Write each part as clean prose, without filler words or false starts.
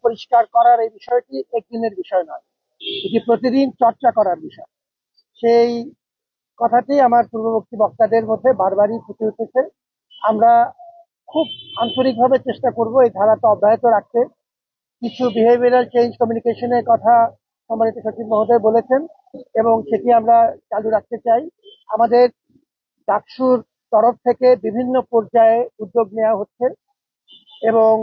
পরিষ্কার করার এই বিষয়টি একদিনের বিষয় নয়, এটি প্রতিদিন চর্চা করার বিষয়। সেই কথাটি আমার পূর্ববর্তী বক্তাদের মধ্যে বারবারই ফুটে উঠেছে। আমরা খুব আন্তরিকভাবে চেষ্টা করব এই ধারাটা অব্যাহত রাখতে। কিছু বিহেভিয়ারাল চেঞ্জ কমিউনিকেশনের কথা সম্মানিত সচিব মহোদয় বলেছেন এবং সেটি আমরা চালু রাখতে চাই। আমাদের ডাকসুর তরফ থেকে বিভিন্ন পর্যায়ে উদ্যোগ নেওয়া হচ্ছে এবং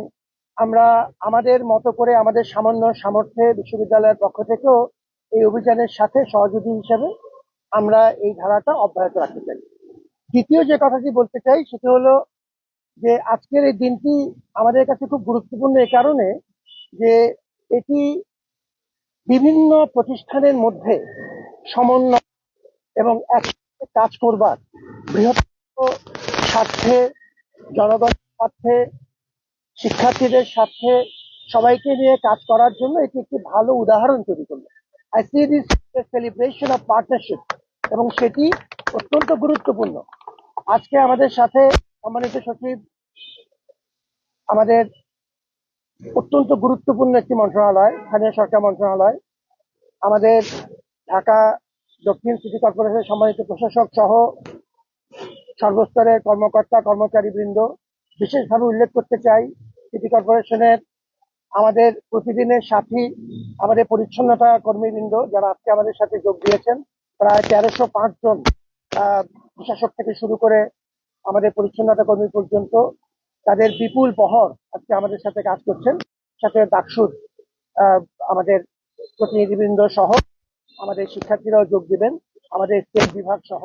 আমরা আমাদের মতো করে আমাদের সামান্য সামর্থ্যে বিশ্ববিদ্যালয়ের পক্ষ থেকেও এই অভিযানের সাথে সহযোগী হিসেবে আমরা এই ধারাটা অব্যাহত রাখতে চাই। দ্বিতীয় যে কথাটি বলতে চাই সেটি হলো যে আজকের এই দিনটি আমাদের কাছে খুব গুরুত্বপূর্ণ এ কারণে যে এটি বিভিন্ন প্রতিষ্ঠানের মধ্যে সমন্বয় এবং একসাথে কাজ করবার বৃহত্তর স্বার্থে, জনগণের স্বার্থে, শিক্ষার্থীদের স্বার্থে সবাইকে নিয়ে কাজ করার জন্য এটি একটি ভালো উদাহরণ তৈরি করলো। I C this celebration of partnership এবং সেটি অত্যন্ত গুরুত্বপূর্ণ। আজকে আমাদের সাথে সম্মানিত সচিব আমাদের অত্যন্ত গুরুত্বপূর্ণ একটি মন্ত্রণালয়, স্থানীয় সরকার মন্ত্রণালয়, আমাদের ঢাকা দক্ষিণ সিটি কর্পোরেশনের সম্মানিত প্রশাসক সহ সর্বস্তরের কর্মকর্তা কর্মচারী বৃন্দ, বিশেষভাবে উল্লেখ করতে চাই সিটি কর্পোরেশনের আমাদের প্রতিদিনের সাথী আমাদের পরিচ্ছন্নতা কর্মীবৃন্দ যারা আজকে আমাদের সাথে যোগ দিয়েছেন। প্রায় 1305 জন প্রশাসক থেকে শুরু করে আমাদের পরিচ্ছন্নতা কর্মী পর্যন্ত তাদের বিপুল বহর আজকে আমাদের সাথে কাজ করছেন। সাথে ডাকসুর আমাদের প্রতিনিধিবৃন্দ সহ আমাদের শিক্ষার্থীরাও যোগ দিবেন, আমাদের স্টেট বিভাগ সহ।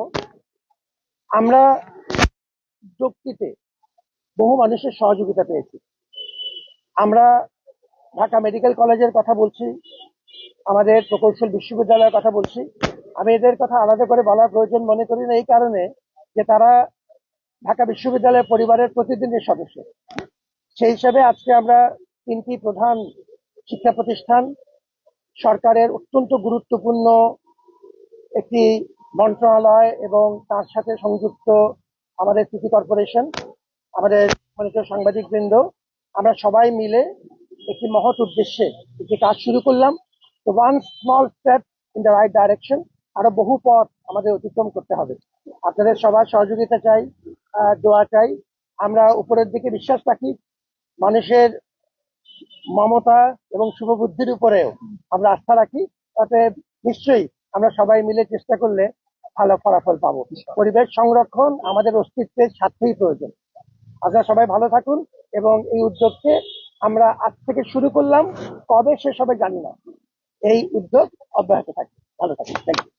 আমরা উদ্যোগটিতে বহু মানুষের সহযোগিতা পেয়েছি। আমরা ঢাকা মেডিকেল কলেজের কথা বলছি, আমাদের প্রকৌশল বিশ্ববিদ্যালয়ের কথা বলছি। আমি এদের কথা আলাদা করে বলার প্রয়োজন মনে করি না এই কারণে যে তারা ঢাকা বিশ্ববিদ্যালয়ের পরিবারের প্রতিদিনের সদস্য। সেই হিসাবে আজকে আমরা তিনটি প্রধান শিক্ষা প্রতিষ্ঠান, সরকারের অত্যন্ত গুরুত্বপূর্ণ একটি মন্ত্রণালয় এবং তার সাথে সংযুক্ত আমাদের সিটি কর্পোরেশন, আমাদের সাংবাদিক বৃন্দ, আমরা সবাই মিলে একটি মহৎ উদ্দেশ্যে একটি কাজ শুরু করলাম। One small step in the right direction. আরো বহু পথ আমাদের অতিক্রম করতে হবে। আপনাদের সবার সহযোগিতা চাই, দোয়া চাই। আমরা উপরের দিকে বিশ্বাস রাখি, মানুষের মমতা এবং শুভবুদ্ধির উপরেও আমরা আস্থা রাখি। তাতে নিশ্চয়ই আমরা সবাই মিলে চেষ্টা করলে ভালো ফলাফল পাবো। পরিবেশ সংরক্ষণ আমাদের অস্তিত্বের স্বার্থেই প্রয়োজন। আপনারা সবাই ভালো থাকুন এবং এই উদ্যোগকে আমরা আজ থেকে শুরু করলাম, কবে শেষ হবে জানি না। এই উদ্যোগ অব্যাহত থাকবে। ভালো থাকুন। Thank you.